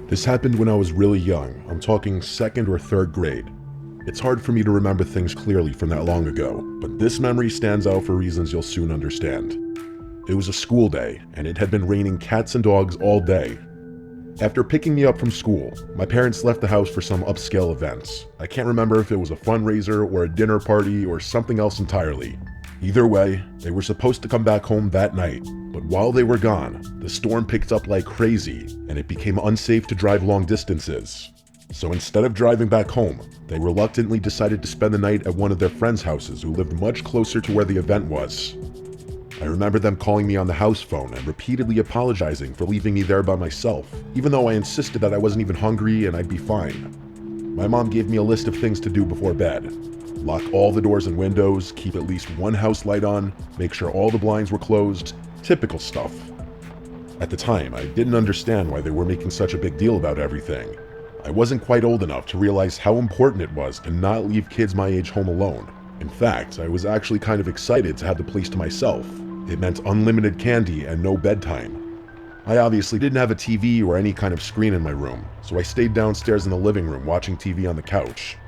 This happened when I was really young. I'm talking second or third grade. It's hard for me to remember things clearly from that long ago, but this memory stands out for reasons you'll soon understand. It was a school day, and it had been raining cats and dogs all day. After picking me up from school, my parents left the house for some upscale events. I can't remember if it was a fundraiser or a dinner party or something else entirely. Either way, they were supposed to come back home that night, but while they were gone, the storm picked up like crazy, and it became unsafe to drive long distances. So instead of driving back home, they reluctantly decided to spend the night at one of their friends' houses who lived much closer to where the event was. I remember them calling me on the house phone and repeatedly apologizing for leaving me there by myself, even though I insisted that I wasn't even hungry and I'd be fine. My mom gave me a list of things to do before bed. Lock all the doors and windows, keep at least one house light on, make sure all the blinds were closed, typical stuff. At the time, I didn't understand why they were making such a big deal about everything. I wasn't quite old enough to realize how important it was to not leave kids my age home alone. In fact, I was actually kind of excited to have the place to myself. It meant unlimited candy and no bedtime. I obviously didn't have a TV or any kind of screen in my room, so I stayed downstairs in the living room watching TV on the couch.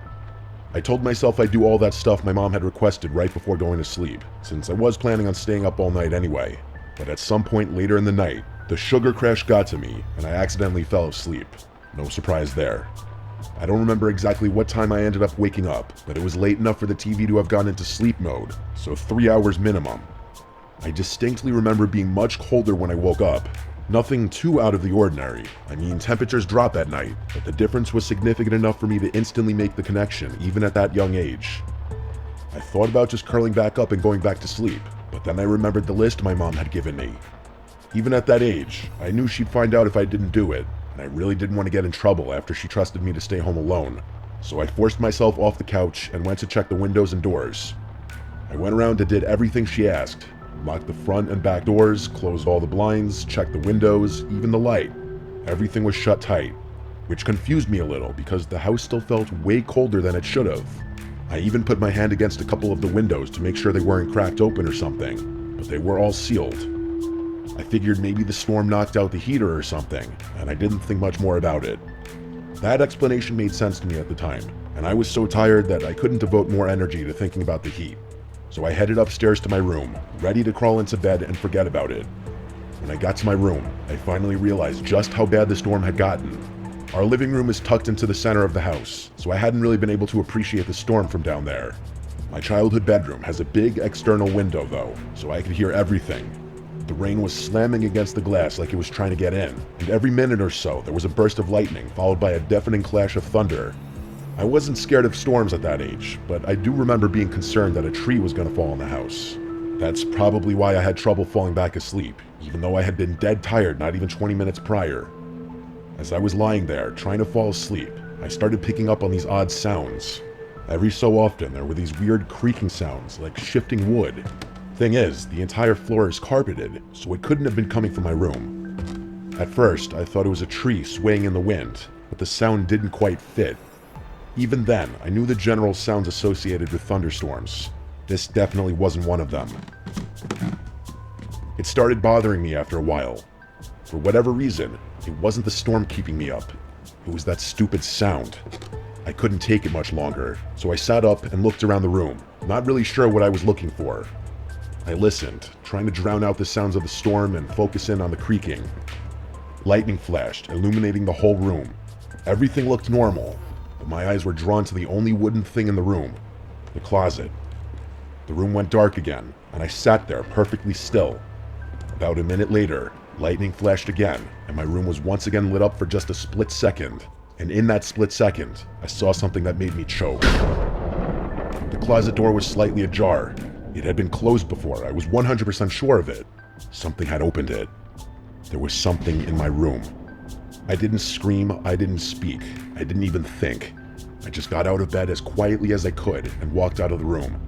I told myself I'd do all that stuff my mom had requested right before going to sleep, since I was planning on staying up all night anyway. But at some point later in the night, the sugar crash got to me and I accidentally fell asleep. No surprise there. I don't remember exactly what time I ended up waking up, but it was late enough for the TV to have gone into sleep mode, so 3 hours minimum. I distinctly remember being much colder when I woke up. Nothing too out of the ordinary. I mean, temperatures drop at night, but the difference was significant enough for me to instantly make the connection, even at that young age. I thought about just curling back up and going back to sleep, but then I remembered the list my mom had given me. Even at that age, I knew she'd find out if I didn't do it, and I really didn't want to get in trouble after she trusted me to stay home alone. So I forced myself off the couch and went to check the windows and doors. I went around and did everything she asked. Locked the front and back doors, closed all the blinds, checked the windows, even the light. Everything was shut tight, which confused me a little because the house still felt way colder than it should have. I even put my hand against a couple of the windows to make sure they weren't cracked open or something, but they were all sealed. I figured maybe the storm knocked out the heater or something, and I didn't think much more about it. That explanation made sense to me at the time, and I was so tired that I couldn't devote more energy to thinking about the heat. So I headed upstairs to my room, ready to crawl into bed and forget about it. When I got to my room, I finally realized just how bad the storm had gotten. Our living room is tucked into the center of the house, so I hadn't really been able to appreciate the storm from down there. My childhood bedroom has a big external window though, so I could hear everything. The rain was slamming against the glass like it was trying to get in, and every minute or so there was a burst of lightning followed by a deafening clash of thunder. I wasn't scared of storms at that age, but I do remember being concerned that a tree was going to fall on the house. That's probably why I had trouble falling back asleep, even though I had been dead tired not even 20 minutes prior. As I was lying there, trying to fall asleep, I started picking up on these odd sounds. Every so often, there were these weird creaking sounds, like shifting wood. Thing is, the entire floor is carpeted, so it couldn't have been coming from my room. At first, I thought it was a tree swaying in the wind, but the sound didn't quite fit. Even then, I knew the general sounds associated with thunderstorms. This definitely wasn't one of them. It started bothering me after a while. For whatever reason, it wasn't the storm keeping me up. It was that stupid sound. I couldn't take it much longer, so I sat up and looked around the room, not really sure what I was looking for. I listened, trying to drown out the sounds of the storm and focus in on the creaking. Lightning flashed, illuminating the whole room. Everything looked normal, but my eyes were drawn to the only wooden thing in the room, the closet. The room went dark again, and I sat there perfectly still. About a minute later, lightning flashed again, and my room was once again lit up for just a split second. And in that split second, I saw something that made me choke. The closet door was slightly ajar. It had been closed before, I was 100% sure of it. Something had opened it. There was something in my room. I didn't scream, I didn't speak, I didn't even think. I just got out of bed as quietly as I could and walked out of the room.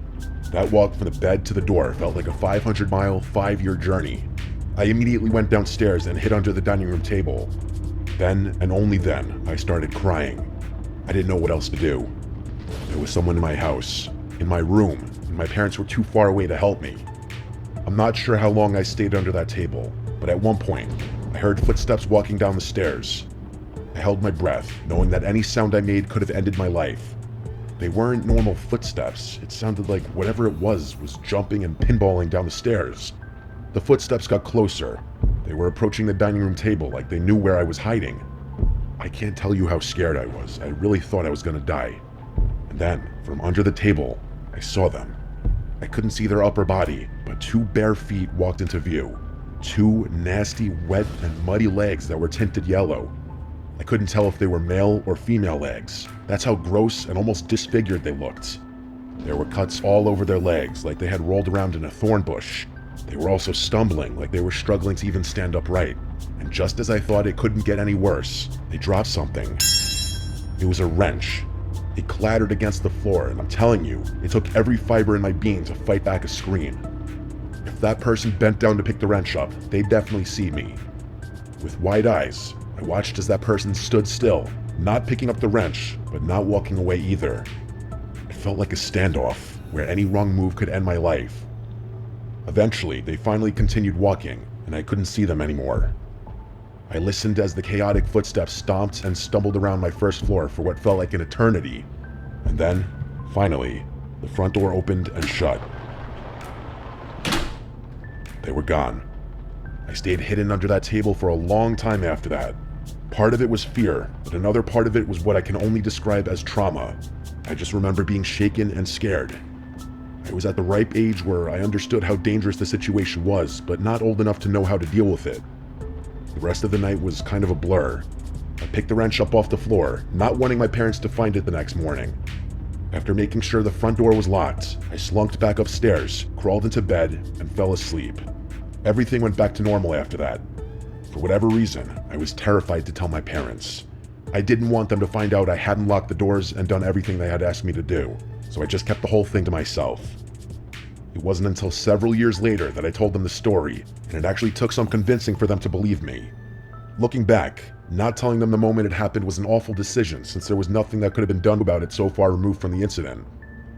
That walk from the bed to the door felt like a 500-mile, 5-year journey. I immediately went downstairs and hid under the dining room table. Then, and only then, I started crying. I didn't know what else to do. There was someone in my house, in my room, and my parents were too far away to help me. I'm not sure how long I stayed under that table, but at one point, I heard footsteps walking down the stairs. I held my breath, knowing that any sound I made could have ended my life. They weren't normal footsteps. It sounded like whatever it was jumping and pinballing down the stairs. The footsteps got closer. They were approaching the dining room table like they knew where I was hiding. I can't tell you how scared I was. I really thought I was gonna die. And then, from under the table, I saw them. I couldn't see their upper body, but two bare feet walked into view. Two nasty, wet, and muddy legs that were tinted yellow. I couldn't tell if they were male or female legs. That's how gross and almost disfigured they looked. There were cuts all over their legs, like they had rolled around in a thorn bush. They were also stumbling, like they were struggling to even stand upright. And just as I thought it couldn't get any worse, they dropped something. It was a wrench. It clattered against the floor, and I'm telling you, it took every fiber in my being to fight back a scream. If that person bent down to pick the wrench up, they'd definitely see me. With wide eyes, I watched as that person stood still, not picking up the wrench, but not walking away either. It felt like a standoff, where any wrong move could end my life. Eventually, they finally continued walking, and I couldn't see them anymore. I listened as the chaotic footsteps stomped and stumbled around my first floor for what felt like an eternity. And then, finally, the front door opened and shut. They were gone. I stayed hidden under that table for a long time after that. Part of it was fear, but another part of it was what I can only describe as trauma. I just remember being shaken and scared. I was at the ripe age where I understood how dangerous the situation was, but not old enough to know how to deal with it. The rest of the night was kind of a blur. I picked the wrench up off the floor, not wanting my parents to find it the next morning. After making sure the front door was locked, I slunked back upstairs, crawled into bed, and fell asleep. Everything went back to normal after that. For whatever reason, I was terrified to tell my parents. I didn't want them to find out I hadn't locked the doors and done everything they had asked me to do, so I just kept the whole thing to myself. It wasn't until several years later that I told them the story, and it actually took some convincing for them to believe me. Looking back, not telling them the moment it happened was an awful decision since there was nothing that could have been done about it so far removed from the incident.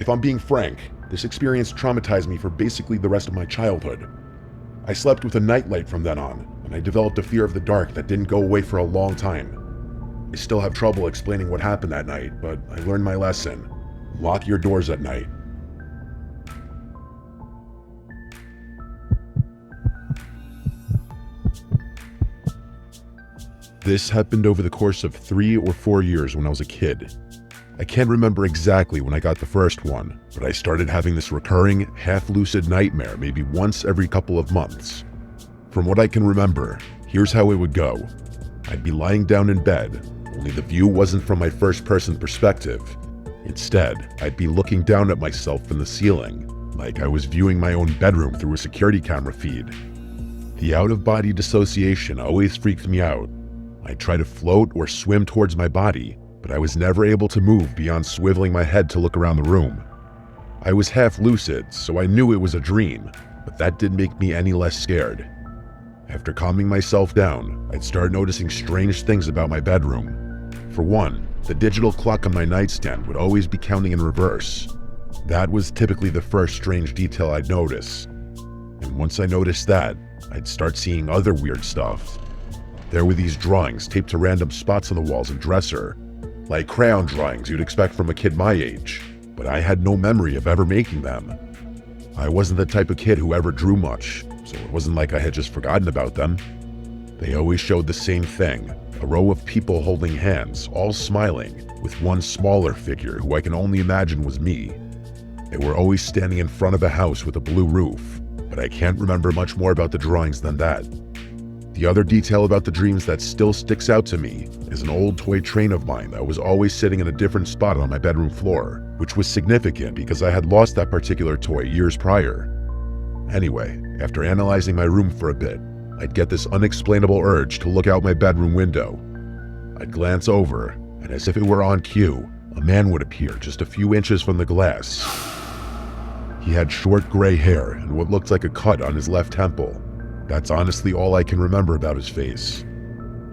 If I'm being frank, this experience traumatized me for basically the rest of my childhood. I slept with a nightlight from then on, and I developed a fear of the dark that didn't go away for a long time. I still have trouble explaining what happened that night, but I learned my lesson. Lock your doors at night. This happened over the course of 3 or 4 years when I was a kid. I can't remember exactly when I got the first one, but I started having this recurring, half-lucid nightmare maybe once every couple of months. From what I can remember, here's how it would go. I'd be lying down in bed, only the view wasn't from my first-person perspective. Instead, I'd be looking down at myself from the ceiling, like I was viewing my own bedroom through a security camera feed. The out-of-body dissociation always freaked me out. I'd try to float or swim towards my body, but I was never able to move beyond swiveling my head to look around the room. I was half lucid, so I knew it was a dream, but that didn't make me any less scared. After calming myself down, I'd start noticing strange things about my bedroom. For one, the digital clock on my nightstand would always be counting in reverse. That was typically the first strange detail I'd notice. And once I noticed that, I'd start seeing other weird stuff. There were these drawings taped to random spots on the walls and dresser, like crayon drawings you'd expect from a kid my age, but I had no memory of ever making them. I wasn't the type of kid who ever drew much, so it wasn't like I had just forgotten about them. They always showed the same thing, a row of people holding hands, all smiling, with one smaller figure who I can only imagine was me. They were always standing in front of a house with a blue roof, but I can't remember much more about the drawings than that. The other detail about the dreams that still sticks out to me is an old toy train of mine that was always sitting in a different spot on my bedroom floor, which was significant because I had lost that particular toy years prior. Anyway, after analyzing my room for a bit, I'd get this unexplainable urge to look out my bedroom window. I'd glance over, and as if it were on cue, a man would appear just a few inches from the glass. He had short gray hair and what looked like a cut on his left temple. That's honestly all I can remember about his face.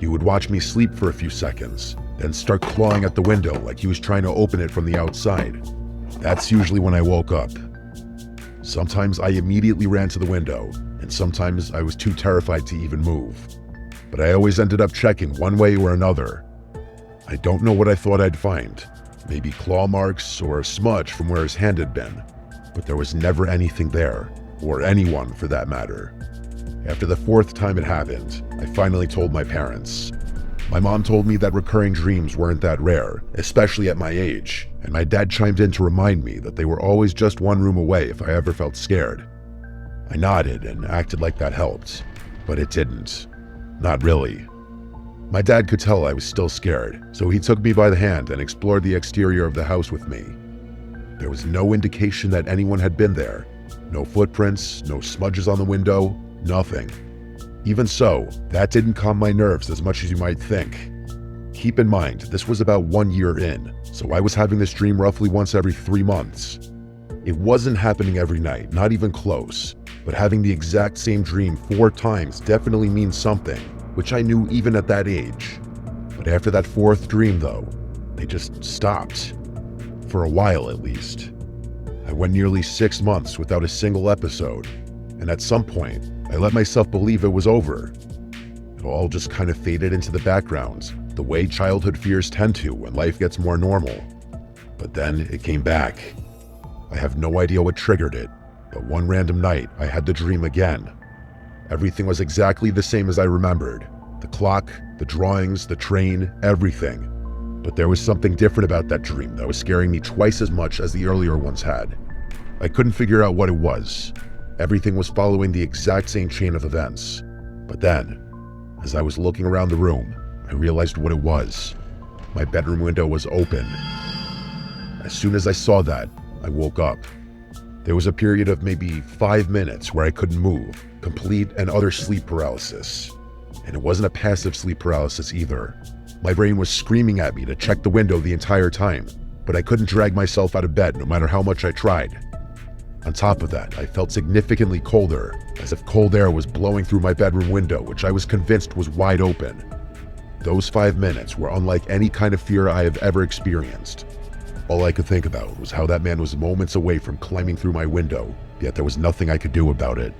He would watch me sleep for a few seconds, then start clawing at the window like he was trying to open it from the outside. That's usually when I woke up. Sometimes I immediately ran to the window, and sometimes I was too terrified to even move. But I always ended up checking one way or another. I don't know what I thought I'd find. Maybe claw marks or a smudge from where his hand had been. But there was never anything there, or anyone for that matter. After the fourth time it happened, I finally told my parents. My mom told me that recurring dreams weren't that rare, especially at my age, and my dad chimed in to remind me that they were always just one room away if I ever felt scared. I nodded and acted like that helped, but it didn't. Not really. My dad could tell I was still scared, so he took me by the hand and explored the exterior of the house with me. There was no indication that anyone had been there. No footprints, no smudges on the window, nothing. Even so, that didn't calm my nerves as much as you might think. Keep in mind, this was about 1 year in, so I was having this dream roughly once every 3 months. It wasn't happening every night, not even close, but having the exact same dream 4 times definitely means something, which I knew even at that age. But after that 4th dream though, they just stopped. For a while at least. I went nearly 6 months without a single episode, and at some point, I let myself believe it was over. It all just kind of faded into the background, the way childhood fears tend to when life gets more normal. But then it came back. I have no idea what triggered it, but one random night I had the dream again. Everything was exactly the same as I remembered. The clock, the drawings, the train, everything. But there was something different about that dream that was scaring me twice as much as the earlier ones had. I couldn't figure out what it was. Everything was following the exact same chain of events. But then, as I was looking around the room, I realized what it was. My bedroom window was open. As soon as I saw that, I woke up. There was a period of maybe 5 minutes where I couldn't move, complete and utter sleep paralysis. And it wasn't a passive sleep paralysis either. My brain was screaming at me to check the window the entire time, but I couldn't drag myself out of bed no matter how much I tried. On top of that, I felt significantly colder, as if cold air was blowing through my bedroom window, which I was convinced was wide open. Those 5 minutes were unlike any kind of fear I have ever experienced. All I could think about was how that man was moments away from climbing through my window, yet there was nothing I could do about it.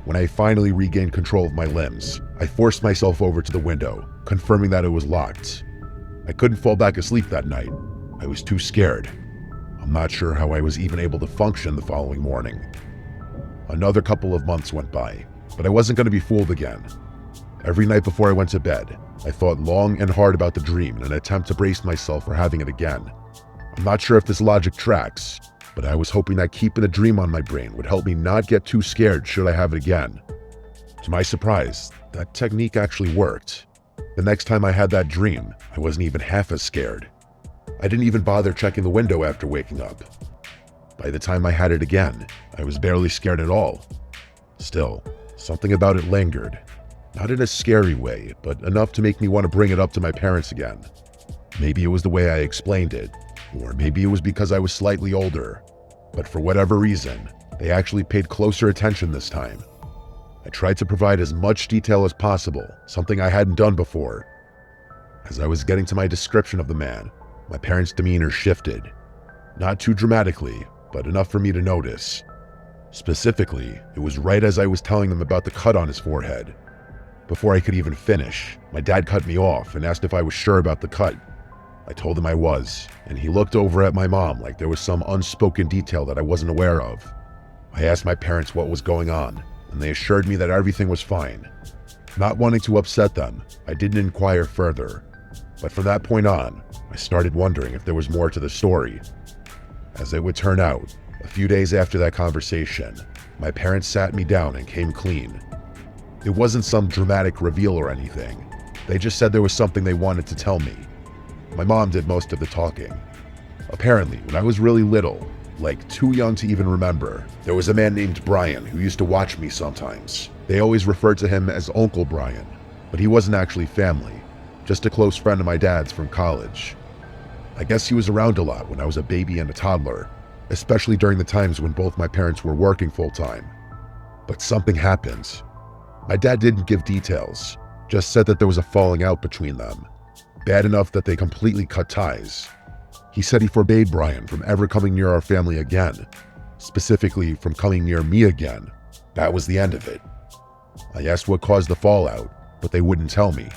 When I finally regained control of my limbs, I forced myself over to the window, confirming that it was locked. I couldn't fall back asleep that night. I was too scared. I'm not sure how I was even able to function the following morning. Another couple of months went by, but I wasn't going to be fooled again. Every night before I went to bed, I thought long and hard about the dream in an attempt to brace myself for having it again. I'm not sure if this logic tracks, but I was hoping that keeping the dream on my brain would help me not get too scared should I have it again. To my surprise, that technique actually worked. The next time I had that dream, I wasn't even half as scared. I didn't even bother checking the window after waking up. By the time I had it again, I was barely scared at all. Still, something about it lingered. Not in a scary way, but enough to make me want to bring it up to my parents again. Maybe it was the way I explained it, or maybe it was because I was slightly older. But for whatever reason, they actually paid closer attention this time. I tried to provide as much detail as possible, something I hadn't done before. As I was getting to my description of the man, my parents' demeanor shifted. Not too dramatically, but enough for me to notice. Specifically, it was right as I was telling them about the cut on his forehead. Before I could even finish, my dad cut me off and asked if I was sure about the cut. I told him I was, and he looked over at my mom like there was some unspoken detail that I wasn't aware of. I asked my parents what was going on, and they assured me that everything was fine. Not wanting to upset them, I didn't inquire further. But from that point on, I started wondering if there was more to the story. As it would turn out, a few days after that conversation, my parents sat me down and came clean. It wasn't some dramatic reveal or anything. They just said there was something they wanted to tell me. My mom did most of the talking. Apparently, when I was really little, like too young to even remember, there was a man named Brian who used to watch me sometimes. They always referred to him as Uncle Brian, but he wasn't actually family, just a close friend of my dad's from college. I guess he was around a lot when I was a baby and a toddler, especially during the times when both my parents were working full-time. But something happened. My dad didn't give details, just said that there was a falling out between them, bad enough that they completely cut ties. He said he forbade Brian from ever coming near our family again, specifically from coming near me again. That was the end of it. I asked what caused the fallout, but they wouldn't tell me.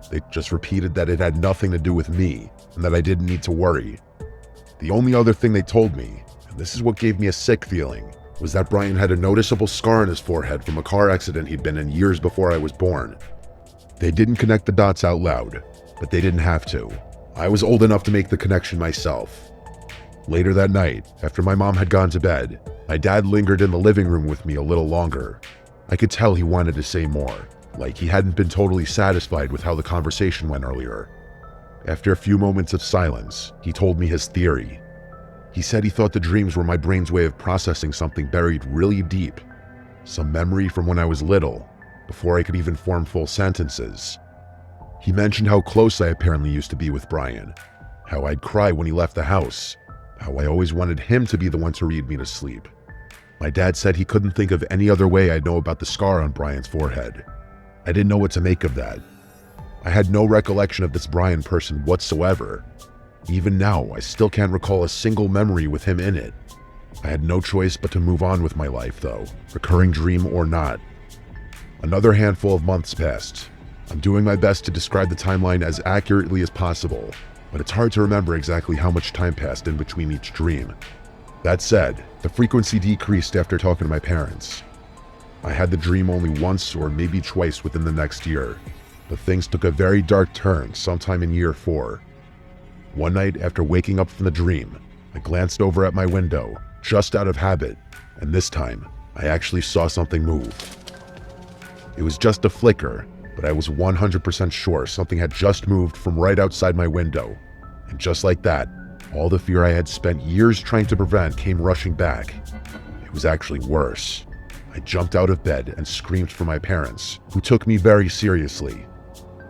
They just repeated that it had nothing to do with me and that I didn't need to worry. The only other thing they told me, and this is what gave me a sick feeling, was that Brian had a noticeable scar on his forehead from a car accident he'd been in years before I was born. They didn't connect the dots out loud, but they didn't have to. I was old enough to make the connection myself. Later that night, after my mom had gone to bed, my dad lingered in the living room with me a little longer. I could tell he wanted to say more, like he hadn't been totally satisfied with how the conversation went earlier. After a few moments of silence, he told me his theory. He said he thought the dreams were my brain's way of processing something buried really deep, some memory from when I was little, before I could even form full sentences. He mentioned how close I apparently used to be with Brian, how I'd cry when he left the house, how I always wanted him to be the one to read me to sleep. My dad said he couldn't think of any other way I'd know about the scar on Brian's forehead. I didn't know what to make of that. I had no recollection of this Brian person whatsoever. Even now, I still can't recall a single memory with him in it. I had no choice but to move on with my life though, recurring dream or not. Another handful of months passed. I'm doing my best to describe the timeline as accurately as possible, but it's hard to remember exactly how much time passed in between each dream. That said, the frequency decreased after talking to my parents. I had the dream only once or maybe twice within the next year, but things took a very dark turn sometime in year 4. One night after waking up from the dream, I glanced over at my window, just out of habit, and this time, I actually saw something move. It was just a flicker, but I was 100% sure something had just moved from right outside my window, and just like that, all the fear I had spent years trying to prevent came rushing back. It was actually worse. I jumped out of bed and screamed for my parents, who took me very seriously.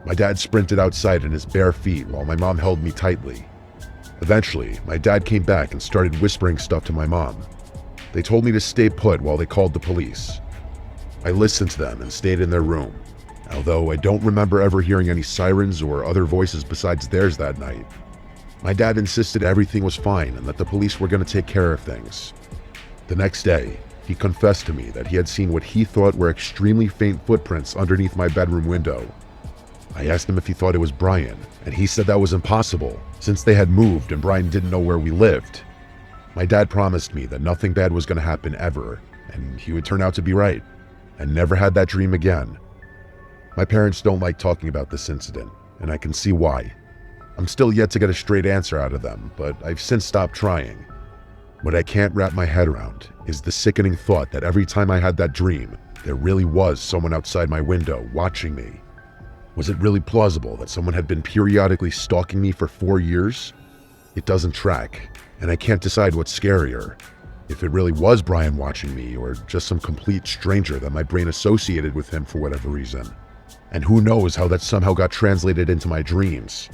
My dad sprinted outside in his bare feet while my mom held me tightly. Eventually, my dad came back and started whispering stuff to my mom. They told me to stay put while they called the police. I listened to them and stayed in their room, although I don't remember ever hearing any sirens or other voices besides theirs that night. My dad insisted everything was fine and that the police were going to take care of things. The next day, he confessed to me that he had seen what he thought were extremely faint footprints underneath my bedroom window. I asked him if he thought it was Brian, and he said that was impossible, since they had moved and Brian didn't know where we lived. My dad promised me that nothing bad was going to happen ever, and he would turn out to be right. I never had that dream again. My parents don't like talking about this incident, and I can see why. I'm still yet to get a straight answer out of them, but I've since stopped trying. What I can't wrap my head around is the sickening thought that every time I had that dream, there really was someone outside my window watching me. Was it really plausible that someone had been periodically stalking me for 4 years? It doesn't track, and I can't decide what's scarier. If it really was Brian watching me, or just some complete stranger that my brain associated with him for whatever reason. And who knows how that somehow got translated into my dreams.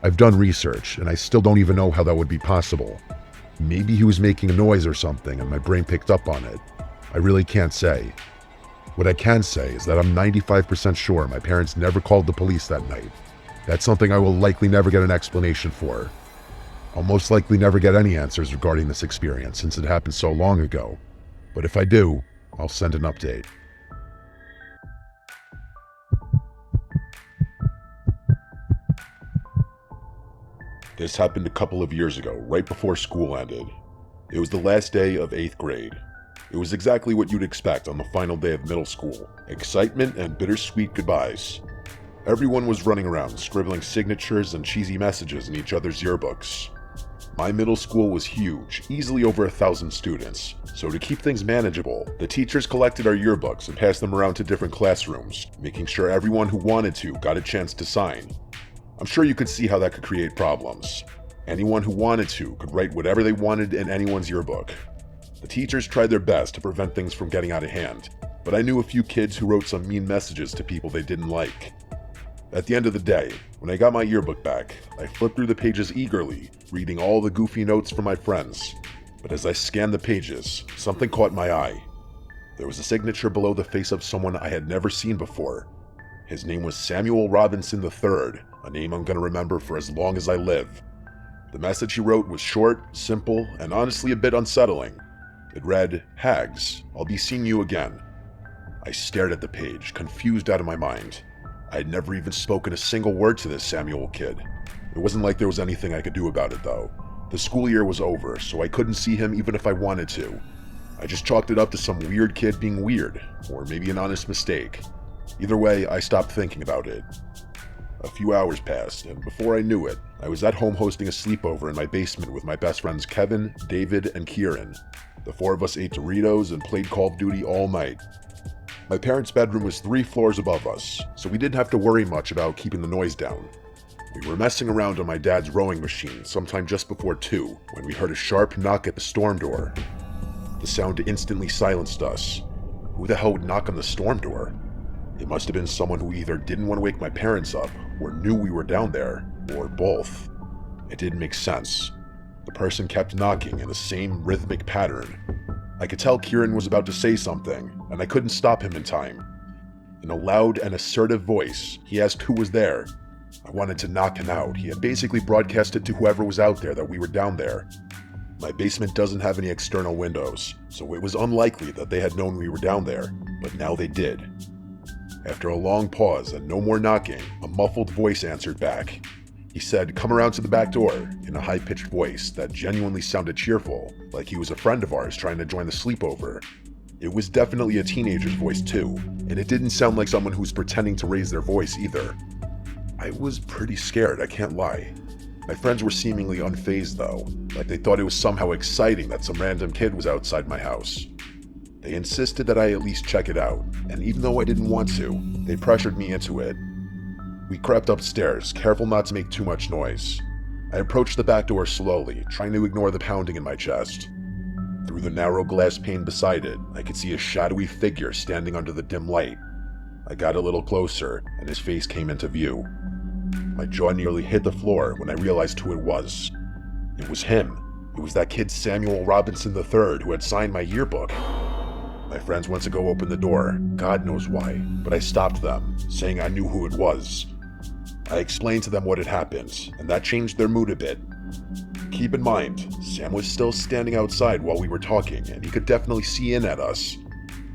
I've done research, and I still don't even know how that would be possible. Maybe he was making a noise or something and my brain picked up on it. I really can't say. What I can say is that I'm 95% sure my parents never called the police that night. That's something I will likely never get an explanation for. I'll most likely never get any answers regarding this experience since it happened so long ago. But if I do, I'll send an update. This happened a couple of years ago, right before school ended. It was the last day of 8th grade. It was exactly what you'd expect on the final day of middle school. Excitement and bittersweet goodbyes. Everyone was running around, scribbling signatures and cheesy messages in each other's yearbooks. My middle school was huge, easily over 1,000 students, so to keep things manageable, the teachers collected our yearbooks and passed them around to different classrooms, making sure everyone who wanted to got a chance to sign. I'm sure you could see how that could create problems. Anyone who wanted to could write whatever they wanted in anyone's yearbook. The teachers tried their best to prevent things from getting out of hand, but I knew a few kids who wrote some mean messages to people they didn't like. At the end of the day, when I got my yearbook back, I flipped through the pages eagerly, reading all the goofy notes from my friends. But as I scanned the pages, something caught my eye. There was a signature below the face of someone I had never seen before. His name was Samuel Robinson III, a name I'm going to remember for as long as I live. The message he wrote was short, simple, and honestly a bit unsettling. It read, "Hags, I'll be seeing you again." I stared at the page, confused out of my mind. I had never even spoken a single word to this Samuel kid. It wasn't like there was anything I could do about it though. The school year was over, so I couldn't see him even if I wanted to. I just chalked it up to some weird kid being weird, or maybe an honest mistake. Either way, I stopped thinking about it. A few hours passed, and before I knew it, I was at home hosting a sleepover in my basement with my best friends Kevin, David, and Kieran. The four of us ate Doritos and played Call of Duty all night. My parents' bedroom was 3 floors above us, so we didn't have to worry much about keeping the noise down. We were messing around on my dad's rowing machine sometime just before 2 when we heard a sharp knock at the storm door. The sound instantly silenced us. Who the hell would knock on the storm door? It must have been someone who either didn't want to wake my parents up or knew we were down there, or both. It didn't make sense. The person kept knocking in the same rhythmic pattern. I could tell Kieran was about to say something, and I couldn't stop him in time. In a loud and assertive voice, he asked who was there. I wanted to knock him out. He had basically broadcasted to whoever was out there that we were down there. My basement doesn't have any external windows, so it was unlikely that they had known we were down there, but now they did. After a long pause and no more knocking, a muffled voice answered back. He said, "Come around to the back door," in a high-pitched voice that genuinely sounded cheerful, like he was a friend of ours trying to join the sleepover. It was definitely a teenager's voice too, and it didn't sound like someone who was pretending to raise their voice either. I was pretty scared, I can't lie. My friends were seemingly unfazed though, like they thought it was somehow exciting that some random kid was outside my house. They insisted that I at least check it out, and even though I didn't want to, they pressured me into it. We crept upstairs, careful not to make too much noise. I approached the back door slowly, trying to ignore the pounding in my chest. Through the narrow glass pane beside it, I could see a shadowy figure standing under the dim light. I got a little closer, and his face came into view. My jaw nearly hit the floor when I realized who it was. It was him. It was that kid Samuel Robinson III who had signed my yearbook. My friends went to go open the door, God knows why, but I stopped them, saying I knew who it was. I explained to them what had happened, and that changed their mood a bit. Keep in mind, Sam was still standing outside while we were talking, and he could definitely see in at us.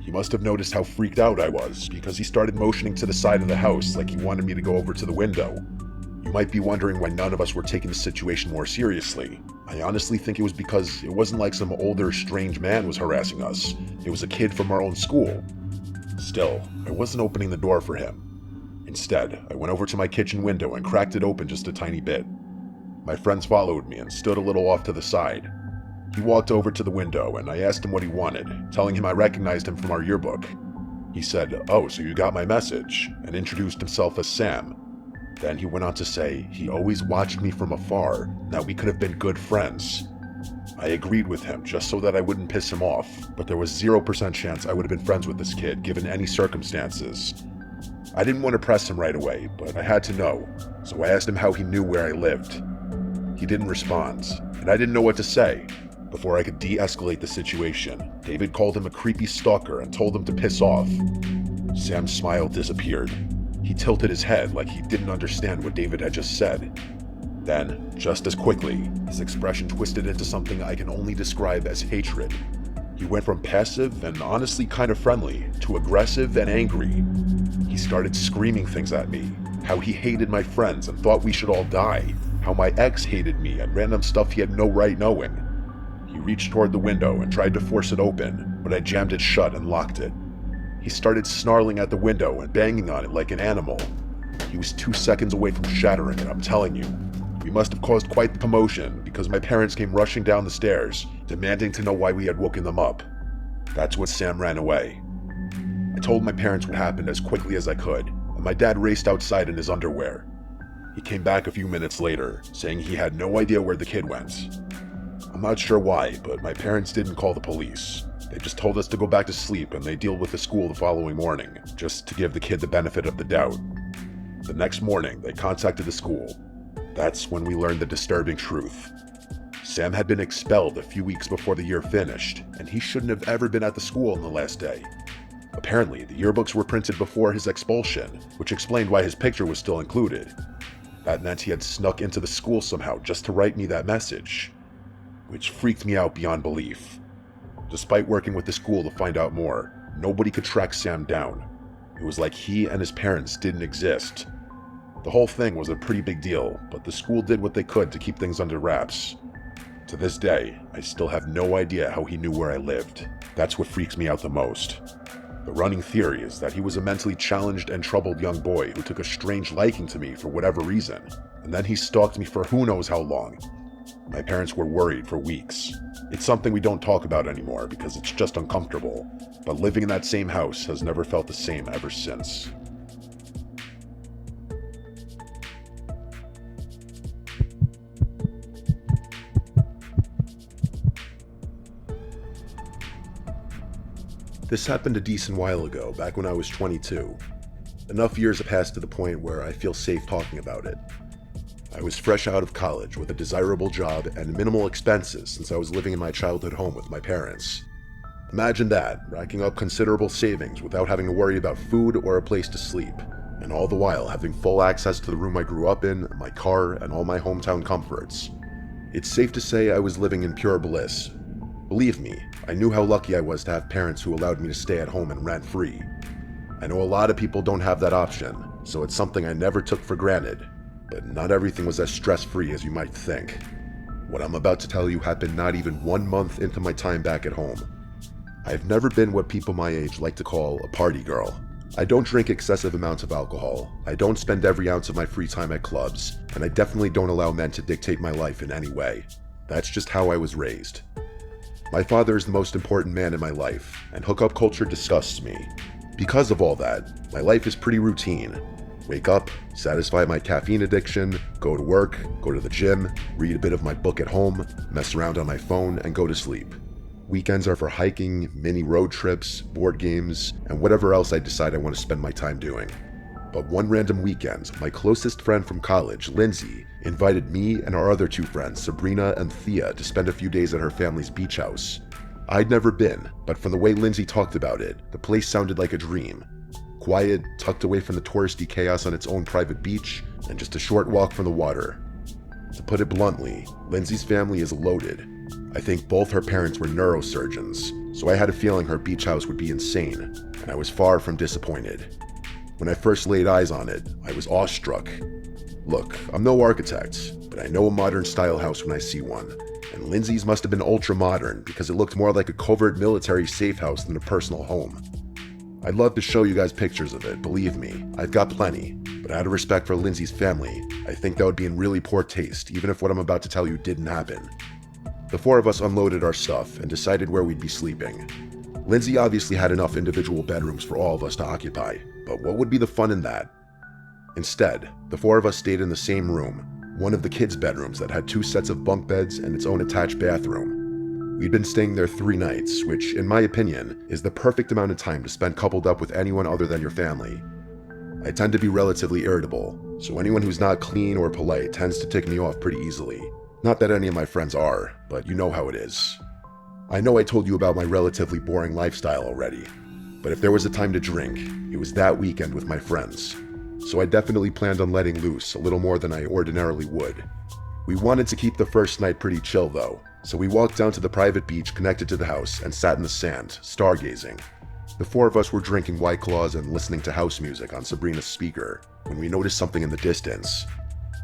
He must have noticed how freaked out I was, because he started motioning to the side of the house like he wanted me to go over to the window. You might be wondering why none of us were taking the situation more seriously. I honestly think it was because it wasn't like some older, strange man was harassing us. It was a kid from our own school. Still, I wasn't opening the door for him. Instead, I went over to my kitchen window and cracked it open just a tiny bit. My friends followed me and stood a little off to the side. He walked over to the window and I asked him what he wanted, telling him I recognized him from our yearbook. He said, "Oh, so you got my message," and introduced himself as Sam. Then he went on to say he always watched me from afar, that we could have been good friends. I agreed with him just so that I wouldn't piss him off, but there was 0% chance I would have been friends with this kid given any circumstances. I didn't want to press him right away, but I had to know, so I asked him how he knew where I lived. He didn't respond, and I didn't know what to say. Before I could de-escalate the situation, David called him a creepy stalker and told him to piss off. Sam's smile disappeared. He tilted his head like he didn't understand what David had just said. Then, just as quickly, his expression twisted into something I can only describe as hatred. He went from passive and honestly kind of friendly to aggressive and angry. He started screaming things at me, how he hated my friends and thought we should all die, how my ex hated me and random stuff he had no right knowing. He reached toward the window and tried to force it open, but I jammed it shut and locked it. He started snarling at the window and banging on it like an animal. He was 2 seconds away from shattering it, I'm telling you. We must have caused quite the commotion because my parents came rushing down the stairs, demanding to know why we had woken them up. That's when Sam ran away. I told my parents what happened as quickly as I could, and my dad raced outside in his underwear. He came back a few minutes later, saying he had no idea where the kid went. I'm not sure why, but my parents didn't call the police. They just told us to go back to sleep and they deal with the school the following morning, just to give the kid the benefit of the doubt. The next morning, they contacted the school. That's when we learned the disturbing truth. Sam had been expelled a few weeks before the year finished, and he shouldn't have ever been at the school on the last day. Apparently, the yearbooks were printed before his expulsion, which explained why his picture was still included. That meant he had snuck into the school somehow just to write me that message, which freaked me out beyond belief. Despite working with the school to find out more, nobody could track Sam down. It was like he and his parents didn't exist. The whole thing was a pretty big deal, but the school did what they could to keep things under wraps. To this day, I still have no idea how he knew where I lived. That's what freaks me out the most. The running theory is that he was a mentally challenged and troubled young boy who took a strange liking to me for whatever reason, and then he stalked me for who knows how long. My parents were worried for weeks. It's something we don't talk about anymore because it's just uncomfortable, but living in that same house has never felt the same ever since. This happened a decent while ago, back when I was 22. Enough years have passed to the point where I feel safe talking about it. I was fresh out of college with a desirable job and minimal expenses since I was living in my childhood home with my parents. Imagine that, racking up considerable savings without having to worry about food or a place to sleep, and all the while having full access to the room I grew up in, my car, and all my hometown comforts. It's safe to say I was living in pure bliss. Believe me, I knew how lucky I was to have parents who allowed me to stay at home and rent free. I know a lot of people don't have that option, so it's something I never took for granted, but not everything was as stress-free as you might think. What I'm about to tell you happened not even 1 month into my time back at home. I've never been what people my age like to call a party girl. I don't drink excessive amounts of alcohol, I don't spend every ounce of my free time at clubs, and I definitely don't allow men to dictate my life in any way. That's just how I was raised. My father is the most important man in my life, and hookup culture disgusts me. Because of all that, my life is pretty routine. Wake up, satisfy my caffeine addiction, go to work, go to the gym, read a bit of my book at home, mess around on my phone, and go to sleep. Weekends are for hiking, mini road trips, board games, and whatever else I decide I want to spend my time doing. But one random weekend, my closest friend from college, Lindsay, invited me and our other 2 friends, Sabrina and Thea, to spend a few days at her family's beach house. I'd never been, but from the way Lindsay talked about it, the place sounded like a dream. Quiet, tucked away from the touristy chaos on its own private beach, and just a short walk from the water. To put it bluntly, Lindsay's family is loaded. I think both her parents were neurosurgeons, so I had a feeling her beach house would be insane, and I was far from disappointed. When I first laid eyes on it, I was awestruck. Look, I'm no architect, but I know a modern style house when I see one, and Lindsay's must have been ultra modern because it looked more like a covert military safe house than a personal home. I'd love to show you guys pictures of it, believe me, I've got plenty, but out of respect for Lindsay's family, I think that would be in really poor taste, even if what I'm about to tell you didn't happen. The 4 of us unloaded our stuff and decided where we'd be sleeping. Lindsay obviously had enough individual bedrooms for all of us to occupy, but what would be the fun in that? Instead, the 4 of us stayed in the same room, one of the kids' bedrooms that had 2 sets of bunk beds and its own attached bathroom. We'd been staying there 3 nights, which, in my opinion, is the perfect amount of time to spend coupled up with anyone other than your family. I tend to be relatively irritable, so anyone who's not clean or polite tends to tick me off pretty easily. Not that any of my friends are, but you know how it is. I know I told you about my relatively boring lifestyle already, but if there was a time to drink, it was that weekend with my friends. So I definitely planned on letting loose a little more than I ordinarily would. We wanted to keep the first night pretty chill though, so we walked down to the private beach connected to the house and sat in the sand, stargazing. The 4 of us were drinking White Claws and listening to house music on Sabrina's speaker when we noticed something in the distance.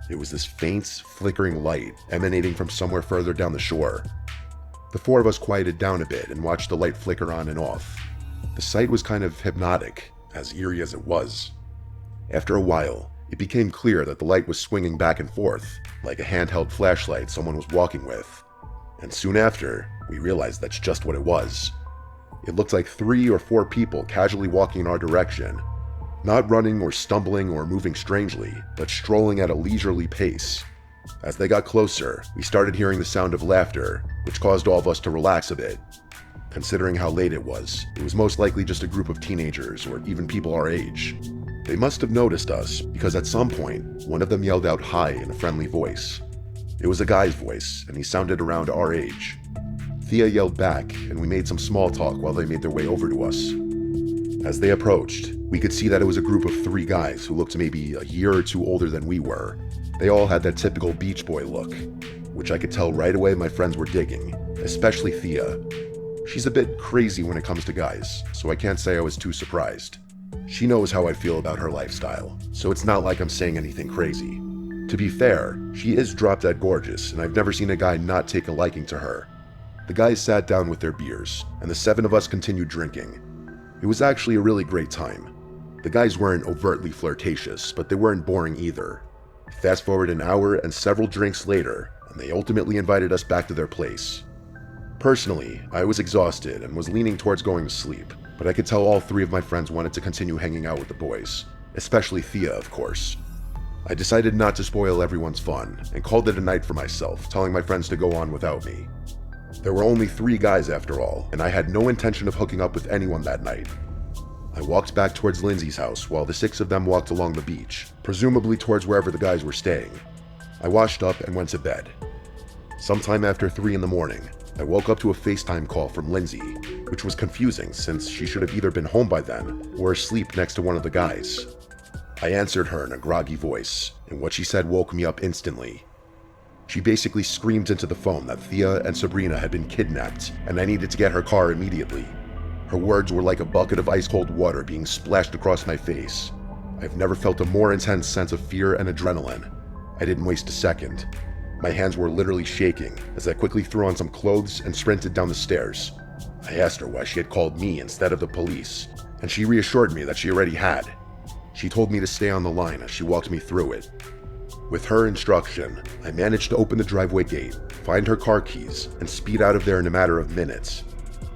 It was this faint, flickering light emanating from somewhere further down the shore. The 4 of us quieted down a bit and watched the light flicker on and off. The sight was kind of hypnotic, as eerie as it was. After a while, it became clear that the light was swinging back and forth, like a handheld flashlight someone was walking with. And soon after, we realized that's just what it was. It looked like 3 or 4 people casually walking in our direction, not running or stumbling or moving strangely, but strolling at a leisurely pace. As they got closer, we started hearing the sound of laughter, which caused all of us to relax a bit. Considering how late it was most likely just a group of teenagers or even people our age. They must have noticed us, because at some point, one of them yelled out hi in a friendly voice. It was a guy's voice, and he sounded around our age. Thea yelled back, and we made some small talk while they made their way over to us. As they approached, we could see that it was a group of 3 guys who looked maybe a year or 2 older than we were. They all had that typical beach boy look, which I could tell right away my friends were digging, especially Thea. She's a bit crazy when it comes to guys, so I can't say I was too surprised. She knows how I feel about her lifestyle, so it's not like I'm saying anything crazy. To be fair, she is drop-dead gorgeous, and I've never seen a guy not take a liking to her. The guys sat down with their beers, and the 7 of us continued drinking. It was actually a really great time. The guys weren't overtly flirtatious, but they weren't boring either. Fast forward an hour and several drinks later, and they ultimately invited us back to their place. Personally, I was exhausted and was leaning towards going to sleep, but I could tell all 3 of my friends wanted to continue hanging out with the boys, especially Thea, of course. I decided not to spoil everyone's fun, and called it a night for myself, telling my friends to go on without me. There were only 3 guys after all, and I had no intention of hooking up with anyone that night. I walked back towards Lindsay's house while the 6 of them walked along the beach, presumably towards wherever the guys were staying. I washed up and went to bed. Sometime after 3 in the morning, I woke up to a FaceTime call from Lindsay, which was confusing since she should have either been home by then or asleep next to one of the guys. I answered her in a groggy voice, and what she said woke me up instantly. She basically screamed into the phone that Thea and Sabrina had been kidnapped and I needed to get her car immediately. Her words were like a bucket of ice-cold water being splashed across my face. I've never felt a more intense sense of fear and adrenaline. I didn't waste a second. My hands were literally shaking as I quickly threw on some clothes and sprinted down the stairs. I asked her why she had called me instead of the police, and she reassured me that she already had. She told me to stay on the line as she walked me through it. With her instruction, I managed to open the driveway gate, find her car keys, and speed out of there in a matter of minutes.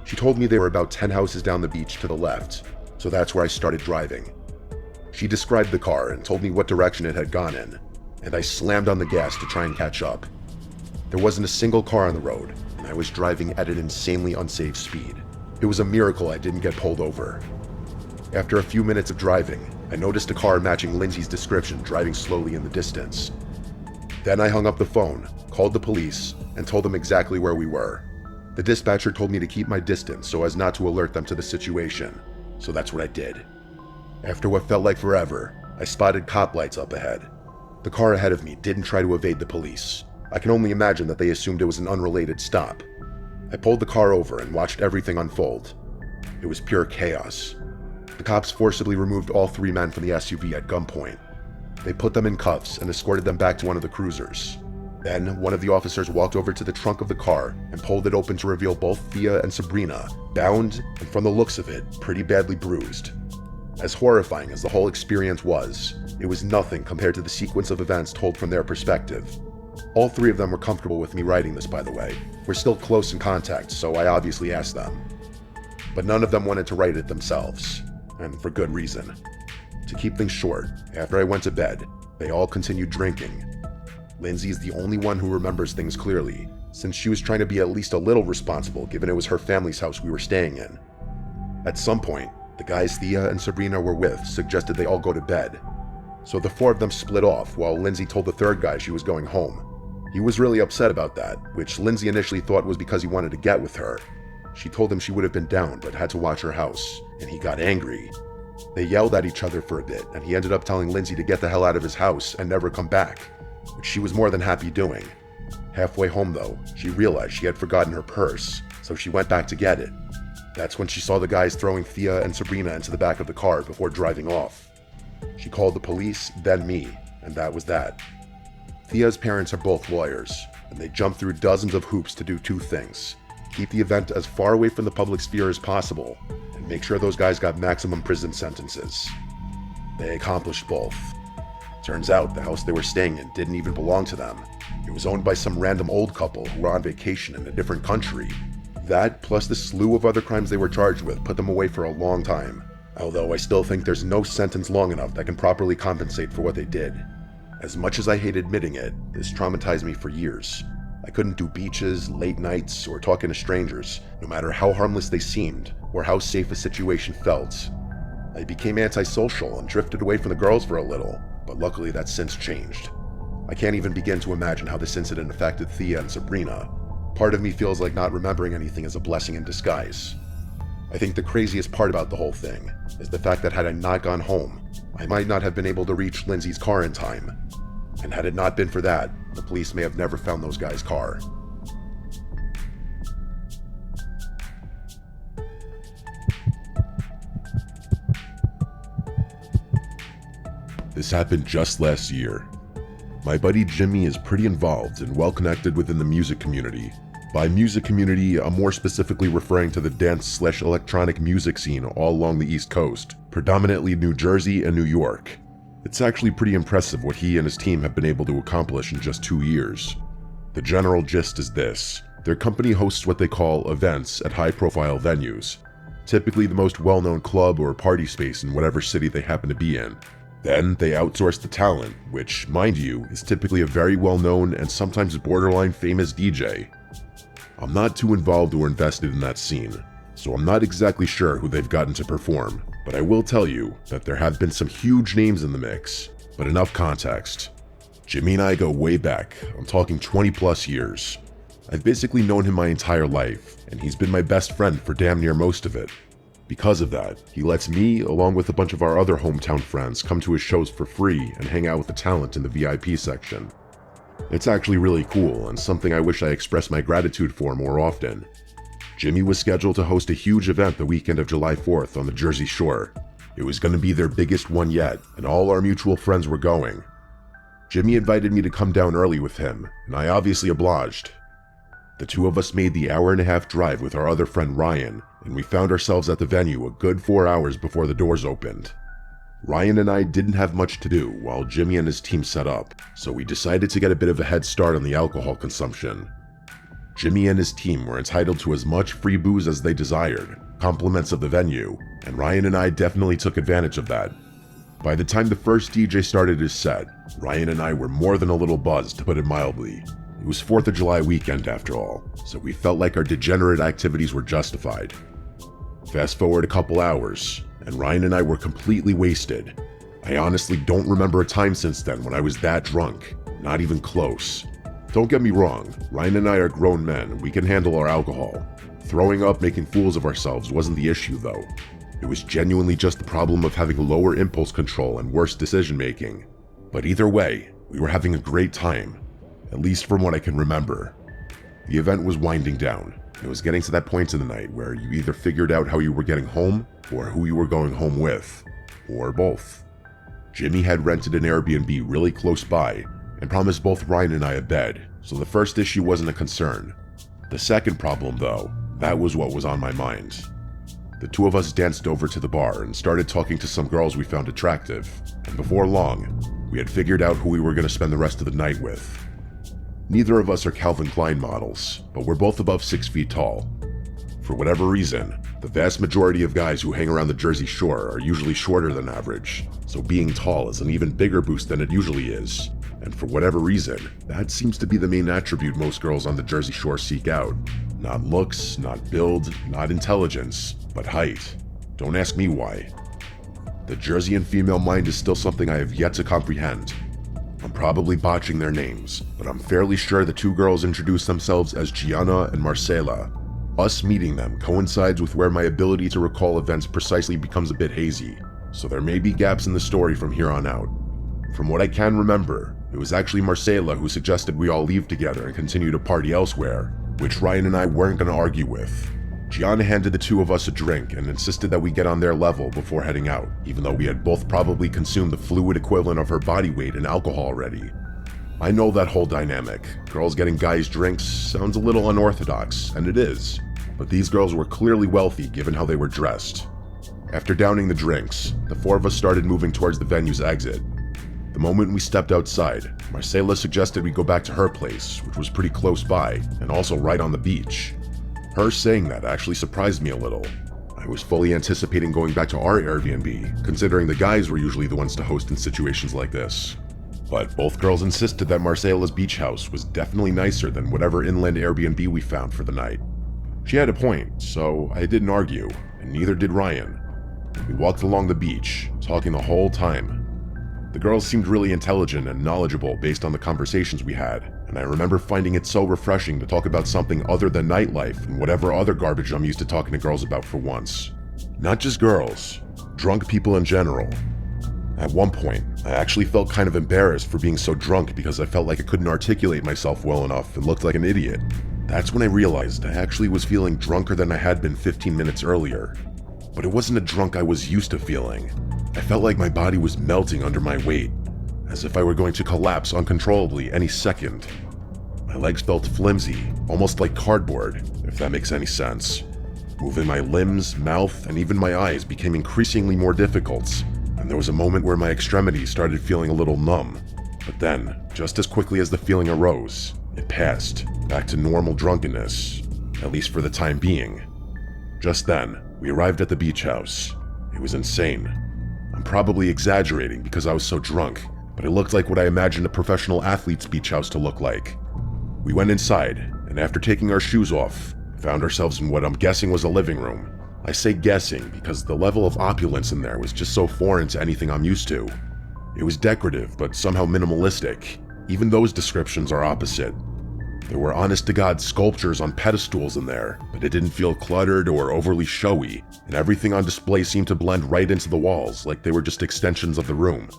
She told me they were about 10 houses down the beach to the left, so that's where I started driving. She described the car and told me what direction it had gone in, and I slammed on the gas to try and catch up. There wasn't a single car on the road, and I was driving at an insanely unsafe speed. It was a miracle I didn't get pulled over. After a few minutes of driving, I noticed a car matching Lindsay's description driving slowly in the distance. Then I hung up the phone, called the police, and told them exactly where we were. The dispatcher told me to keep my distance so as not to alert them to the situation, so that's what I did. After what felt like forever, I spotted cop lights up ahead. The car ahead of me didn't try to evade the police. I can only imagine that they assumed it was an unrelated stop. I pulled the car over and watched everything unfold. It was pure chaos. The cops forcibly removed all 3 men from the SUV at gunpoint. They put them in cuffs and escorted them back to one of the cruisers. Then, one of the officers walked over to the trunk of the car and pulled it open to reveal both Thea and Sabrina, bound and, from the looks of it, pretty badly bruised. As horrifying as the whole experience was, it was nothing compared to the sequence of events told from their perspective. All 3 of them were comfortable with me writing this, by the way. We're still close in contact, so I obviously asked them. But none of them wanted to write it themselves, and for good reason. To keep things short, after I went to bed, they all continued drinking. Lindsay is the only one who remembers things clearly, since she was trying to be at least a little responsible given it was her family's house we were staying in. At some point, the guys Thea and Sabrina were with suggested they all go to bed. So the 4 of them split off while Lindsay told the 3rd guy she was going home. He was really upset about that, which Lindsay initially thought was because he wanted to get with her. She told him she would have been down but had to watch her house, and he got angry. They yelled at each other for a bit, and he ended up telling Lindsay to get the hell out of his house and never come back, which she was more than happy doing. Halfway home though, she realized she had forgotten her purse, so she went back to get it. That's when she saw the guys throwing Thea and Sabrina into the back of the car before driving off. She called the police, then me, and that was that. Thea's parents are both lawyers, and they jumped through dozens of hoops to do 2 things: keep the event as far away from the public sphere as possible, and make sure those guys got maximum prison sentences. They accomplished both. Turns out the house they were staying in didn't even belong to them. It was owned by some random old couple who were on vacation in a different country. That, plus the slew of other crimes they were charged with, put them away for a long time. Although I still think there's no sentence long enough that can properly compensate for what they did. As much as I hate admitting it, this traumatized me for years. I couldn't do beaches, late nights, or talking to strangers, no matter how harmless they seemed, or how safe a situation felt. I became antisocial and drifted away from the girls for a little, but luckily that's since changed. I can't even begin to imagine how this incident affected Thea and Sabrina. Part of me feels like not remembering anything is a blessing in disguise. I think the craziest part about the whole thing is the fact that had I not gone home, I might not have been able to reach Lindsay's car in time. And had it not been for that, the police may have never found those guys' car. This happened just last year. My buddy Jimmy is pretty involved and well connected within the music community. By music community, I'm more specifically referring to the dance/electronic music scene all along the East Coast, predominantly New Jersey and New York. It's actually pretty impressive what he and his team have been able to accomplish in just 2 years. The general gist is this: their company hosts what they call events at high-profile venues, typically the most well-known club or party space in whatever city they happen to be in. Then they outsource the talent, which, mind you, is typically a very well-known and sometimes borderline famous DJ. I'm not too involved or invested in that scene, so I'm not exactly sure who they've gotten to perform, but I will tell you that there have been some huge names in the mix. But enough context. Jimmy and I go way back. I'm talking 20 plus years. I've basically known him my entire life, and he's been my best friend for damn near most of it. Because of that, he lets me, along with a bunch of our other hometown friends, come to his shows for free and hang out with the talent in the VIP section. It's actually really cool, and something I wish I expressed my gratitude for more often. Jimmy was scheduled to host a huge event the weekend of July 4th on the Jersey Shore. It was going to be their biggest one yet, and all our mutual friends were going. Jimmy invited me to come down early with him, and I obviously obliged. The two of us made the hour-and-a-half drive with our other friend Ryan, and we found ourselves at the venue a good 4 hours before the doors opened. Ryan and I didn't have much to do while Jimmy and his team set up, so we decided to get a bit of a head start on the alcohol consumption. Jimmy and his team were entitled to as much free booze as they desired, compliments of the venue, and Ryan and I definitely took advantage of that. By the time the first DJ started his set, Ryan and I were more than a little buzzed, to put it mildly. It was 4th of July weekend after all, so we felt like our degenerate activities were justified. Fast forward a couple hours, and Ryan and I were completely wasted. I honestly don't remember a time since then when I was that drunk, not even close. Don't get me wrong, Ryan and I are grown men and we can handle our alcohol. Throwing up, making fools of ourselves wasn't the issue though. It was genuinely just the problem of having lower impulse control and worse decision making. But either way, we were having a great time. At least from what I can remember. The event was winding down. It was getting to that point in the night where you either figured out how you were getting home or who you were going home with, or both. Jimmy had rented an Airbnb really close by and promised both Ryan and I a bed, so the first issue wasn't a concern. The second problem though, that was what was on my mind. The two of us danced over to the bar and started talking to some girls we found attractive, and before long, we had figured out who we were going to spend the rest of the night with. Neither of us are Calvin Klein models, but we're both above 6 feet tall. For whatever reason, the vast majority of guys who hang around the Jersey Shore are usually shorter than average, so being tall is an even bigger boost than it usually is. And for whatever reason, that seems to be the main attribute most girls on the Jersey Shore seek out. Not looks, not build, not intelligence, but height. Don't ask me why. The Jerseyan female mind is still something I have yet to comprehend. I'm probably botching their names, but I'm fairly sure the two girls introduced themselves as Gianna and Marcela. Us meeting them coincides with where my ability to recall events precisely becomes a bit hazy, so there may be gaps in the story from here on out. From what I can remember, it was actually Marcela who suggested we all leave together and continue to party elsewhere, which Ryan and I weren't going to argue with. Gianna handed the two of us a drink and insisted that we get on their level before heading out, even though we had both probably consumed the fluid equivalent of her body weight in alcohol already. I know that whole dynamic. Girls getting guys drinks sounds a little unorthodox, and it is. But these girls were clearly wealthy given how they were dressed. After downing the drinks, the four of us started moving towards the venue's exit. The moment we stepped outside, Marcela suggested we go back to her place, which was pretty close by, and also right on the beach. Her saying that actually surprised me a little. I was fully anticipating going back to our Airbnb, considering the guys were usually the ones to host in situations like this. But both girls insisted that Marcela's beach house was definitely nicer than whatever inland Airbnb we found for the night. She had a point, so I didn't argue, and neither did Ryan. We walked along the beach, talking the whole time. The girls seemed really intelligent and knowledgeable based on the conversations we had, and I remember finding it so refreshing to talk about something other than nightlife and whatever other garbage I'm used to talking to girls about for once. Not just girls, drunk people in general. At one point, I actually felt kind of embarrassed for being so drunk because I felt like I couldn't articulate myself well enough and looked like an idiot. That's when I realized I actually was feeling drunker than I had been 15 minutes earlier. But it wasn't a drunk I was used to feeling. I felt like my body was melting under my weight, as if I were going to collapse uncontrollably any second. My legs felt flimsy, almost like cardboard, if that makes any sense. Moving my limbs, mouth, and even my eyes became increasingly more difficult, and there was a moment where my extremities started feeling a little numb. But then, just as quickly as the feeling arose, it passed, back to normal drunkenness, at least for the time being. Just then, we arrived at the beach house. It was insane. I'm probably exaggerating because I was so drunk, but it looked like what I imagined a professional athlete's beach house to look like. We went inside, and after taking our shoes off, found ourselves in what I'm guessing was a living room. I say guessing because the level of opulence in there was just so foreign to anything I'm used to. It was decorative, but somehow minimalistic. Even those descriptions are opposite. There were honest-to-God sculptures on pedestals in there, but it didn't feel cluttered or overly showy, and everything on display seemed to blend right into the walls like they were just extensions of the room.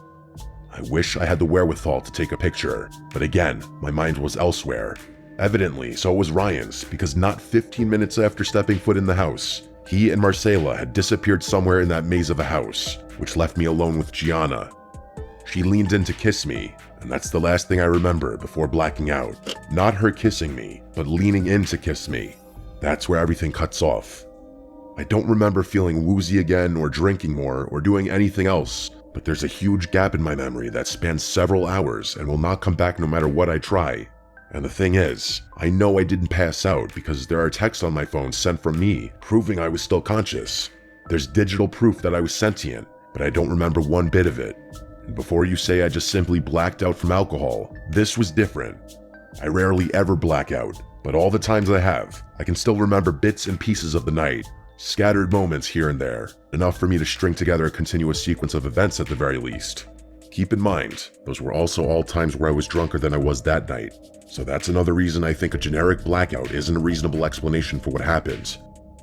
I wish I had the wherewithal to take a picture, but again, my mind was elsewhere. Evidently, so was Ryan's, because not 15 minutes after stepping foot in the house, he and Marcela had disappeared somewhere in that maze of a house, which left me alone with Gianna. She leaned in to kiss me, and that's the last thing I remember before blacking out. Not her kissing me, but leaning in to kiss me. That's where everything cuts off. I don't remember feeling woozy again or drinking more or doing anything else, but there's a huge gap in my memory that spans several hours and will not come back no matter what I try. And the thing is, I know I didn't pass out because there are texts on my phone sent from me proving I was still conscious. There's digital proof that I was sentient, but I don't remember one bit of it. And before you say I just simply blacked out from alcohol, this was different. I rarely ever black out, but all the times I have, I can still remember bits and pieces of the night, scattered moments here and there, enough for me to string together a continuous sequence of events at the very least. Keep in mind, those were also all times where I was drunker than I was that night, so that's another reason I think a generic blackout isn't a reasonable explanation for what happened.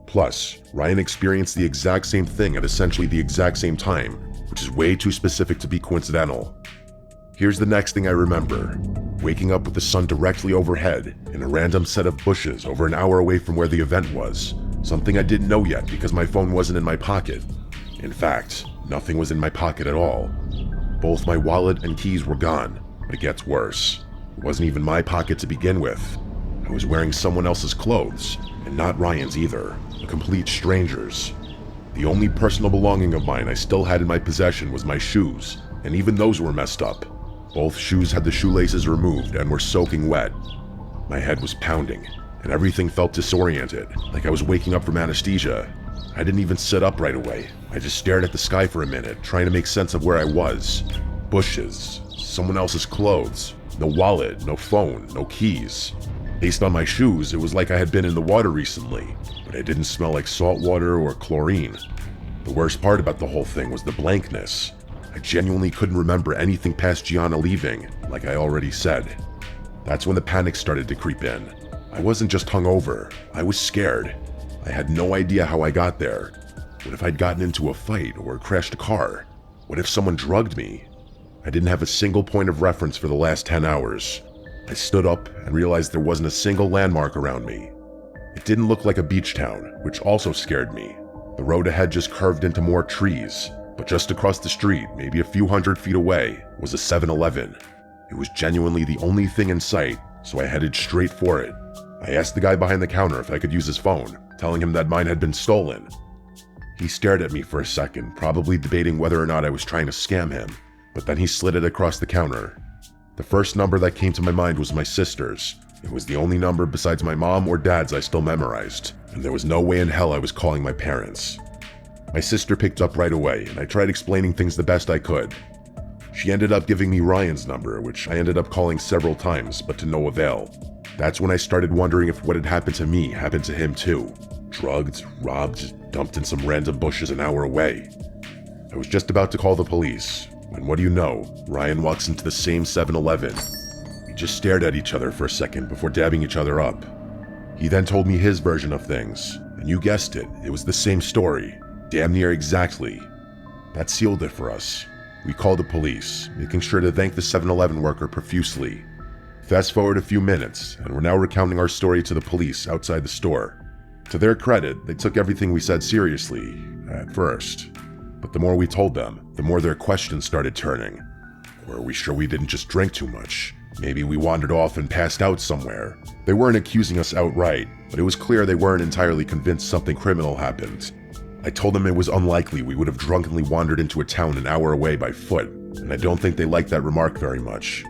Plus, Ryan experienced the exact same thing at essentially the exact same time, which is way too specific to be coincidental. Here's the next thing I remember. Waking up with the sun directly overhead in a random set of bushes over an hour away from where the event was. Something I didn't know yet because my phone wasn't in my pocket. In fact, nothing was in my pocket at all. Both my wallet and keys were gone, but it gets worse. It wasn't even my pocket to begin with. I was wearing someone else's clothes, and not Ryan's either, a complete stranger's. The only personal belonging of mine I still had in my possession was my shoes, and even those were messed up. Both shoes had the shoelaces removed and were soaking wet. My head was pounding, and everything felt disoriented, like I was waking up from anesthesia. I didn't even sit up right away. I just stared at the sky for a minute, trying to make sense of where I was. Bushes, someone else's clothes, no wallet, no phone, no keys. Based on my shoes, it was like I had been in the water recently, but it didn't smell like salt water or chlorine. The worst part about the whole thing was the blankness. I genuinely couldn't remember anything past Gianna leaving, like I already said. That's when the panic started to creep in. I wasn't just hungover, I was scared. I had no idea how I got there. What if I'd gotten into a fight or crashed a car? What if someone drugged me? I didn't have a single point of reference for the last 10 hours. I stood up and realized there wasn't a single landmark around me. It didn't look like a beach town, which also scared me. The road ahead just curved into more trees, but just across the street, maybe a few hundred feet away, was a 7-Eleven. It was genuinely the only thing in sight, so I headed straight for it. I asked the guy behind the counter if I could use his phone, telling him that mine had been stolen. He stared at me for a second, probably debating whether or not I was trying to scam him, but then he slid it across the counter. The first number that came to my mind was my sister's. It was the only number besides my mom or dad's I still memorized, and there was no way in hell I was calling my parents. My sister picked up right away, and I tried explaining things the best I could. She ended up giving me Ryan's number, which I ended up calling several times, but to no avail. That's when I started wondering if what had happened to me happened to him too. Drugged, robbed, dumped in some random bushes an hour away. I was just about to call the police, when what do you know, Ryan walks into the same 7-Eleven. We just stared at each other for a second before dabbing each other up. He then told me his version of things, and you guessed it, it was the same story, damn near exactly. That sealed it for us. We called the police, making sure to thank the 7-Eleven worker profusely. Fast forward a few minutes, and we're now recounting our story to the police outside the store. To their credit, they took everything we said seriously, at first. But the more we told them, the more their questions started turning. Were we sure we didn't just drink too much? Maybe we wandered off and passed out somewhere. They weren't accusing us outright, but it was clear they weren't entirely convinced something criminal happened. I told them it was unlikely we would have drunkenly wandered into a town an hour away by foot, and I don't think they liked that remark very much.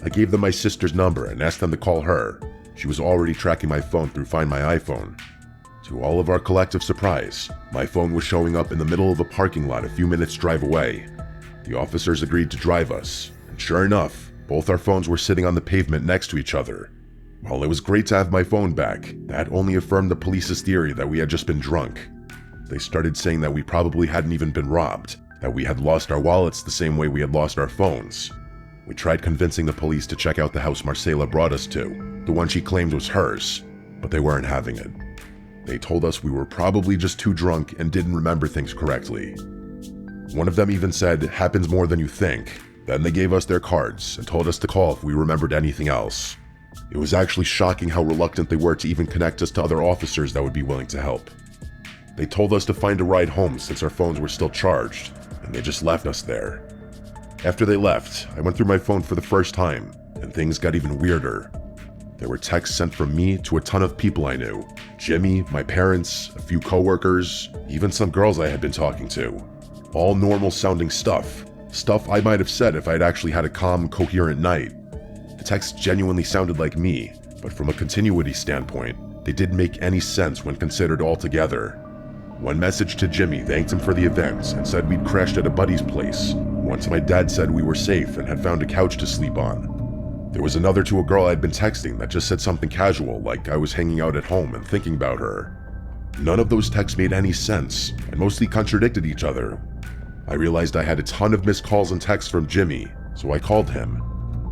I gave them my sister's number and asked them to call her. She was already tracking my phone through Find My iPhone. To all of our collective surprise, my phone was showing up in the middle of a parking lot a few minutes' drive away. The officers agreed to drive us, and sure enough, both our phones were sitting on the pavement next to each other. While it was great to have my phone back, that only affirmed the police's theory that we had just been drunk. They started saying that we probably hadn't even been robbed, that we had lost our wallets the same way we had lost our phones. We tried convincing the police to check out the house Marcela brought us to, the one she claimed was hers, but they weren't having it. They told us we were probably just too drunk and didn't remember things correctly. One of them even said, "It happens more than you think." Then they gave us their cards and told us to call if we remembered anything else. It was actually shocking how reluctant they were to even connect us to other officers that would be willing to help. They told us to find a ride home since our phones were still charged, and they just left us there. After they left, I went through my phone for the first time, and things got even weirder. There were texts sent from me to a ton of people I knew. Jimmy, my parents, a few coworkers, even some girls I had been talking to. All normal sounding stuff. Stuff I might have said if I'd actually had a calm, coherent night. The texts genuinely sounded like me, but from a continuity standpoint, they didn't make any sense when considered all together. One message to Jimmy thanked him for the event and said we'd crashed at a buddy's place. Once my dad said we were safe and had found a couch to sleep on. There was another to a girl I'd been texting that just said something casual, like I was hanging out at home and thinking about her. None of those texts made any sense, and mostly contradicted each other. I realized I had a ton of missed calls and texts from Jimmy, so I called him.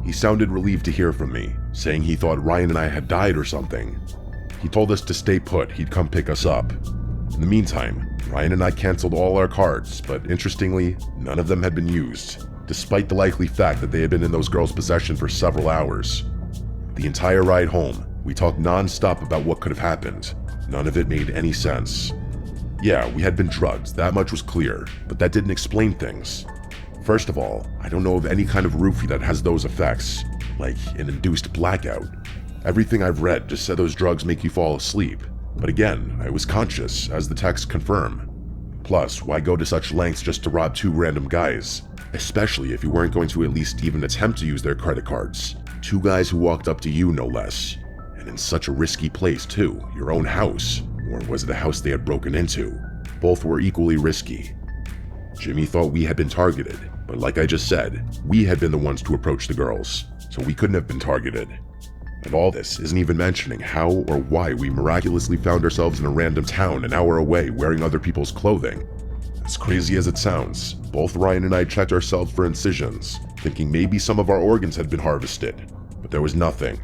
He sounded relieved to hear from me, saying he thought Ryan and I had died or something. He told us to stay put, he'd come pick us up. In the meantime, Ryan and I canceled all our cards, but interestingly, none of them had been used, despite the likely fact that they had been in those girls' possession for several hours. The entire ride home, we talked non-stop about what could have happened. None of it made any sense. Yeah, we had been drugged, that much was clear, but that didn't explain things. First of all, I don't know of any kind of roofie that has those effects, like an induced blackout. Everything I've read just said those drugs make you fall asleep. But again, I was conscious, as the texts confirm. Plus, why go to such lengths just to rob two random guys? Especially if you weren't going to at least even attempt to use their credit cards. Two guys who walked up to you, no less. And in such a risky place too, your own house. Or was it a house they had broken into? Both were equally risky. Jimmy thought we had been targeted, but like I just said, we had been the ones to approach the girls, so we couldn't have been targeted. And all this isn't even mentioning how or why we miraculously found ourselves in a random town an hour away wearing other people's clothing. As crazy as it sounds, both Ryan and I checked ourselves for incisions, thinking maybe some of our organs had been harvested, but there was nothing.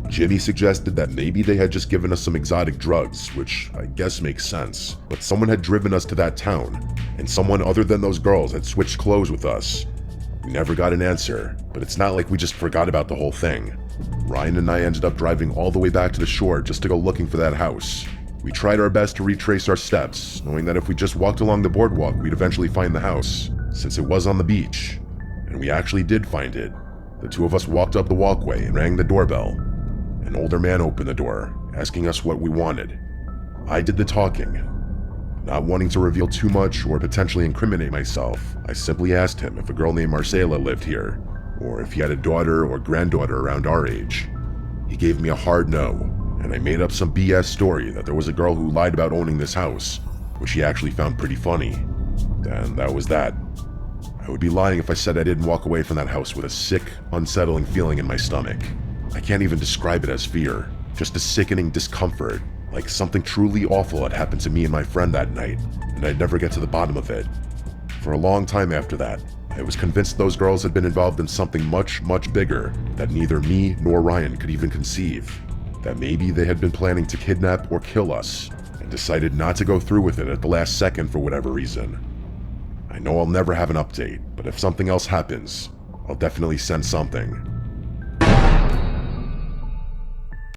Jimmy suggested that maybe they had just given us some exotic drugs, which I guess makes sense, but someone had driven us to that town, and someone other than those girls had switched clothes with us. We never got an answer, but it's not like we just forgot about the whole thing. Ryan and I ended up driving all the way back to the shore just to go looking for that house. We tried our best to retrace our steps, knowing that if we just walked along the boardwalk, we'd eventually find the house, since it was on the beach. And we actually did find it. The two of us walked up the walkway and rang the doorbell. An older man opened the door, asking us what we wanted. I did the talking. Not wanting to reveal too much or potentially incriminate myself, I simply asked him if a girl named Marcela lived here, or if he had a daughter or granddaughter around our age. He gave me a hard no, and I made up some BS story that there was a girl who lied about owning this house, which he actually found pretty funny. And that was that. I would be lying if I said I didn't walk away from that house with a sick, unsettling feeling in my stomach. I can't even describe it as fear, just a sickening discomfort, like something truly awful had happened to me and my friend that night, and I'd never get to the bottom of it. For a long time after that, I was convinced those girls had been involved in something much, much bigger that neither me nor Ryan could even conceive. That maybe they had been planning to kidnap or kill us, and decided not to go through with it at the last second for whatever reason. I know I'll never have an update, but if something else happens, I'll definitely send something.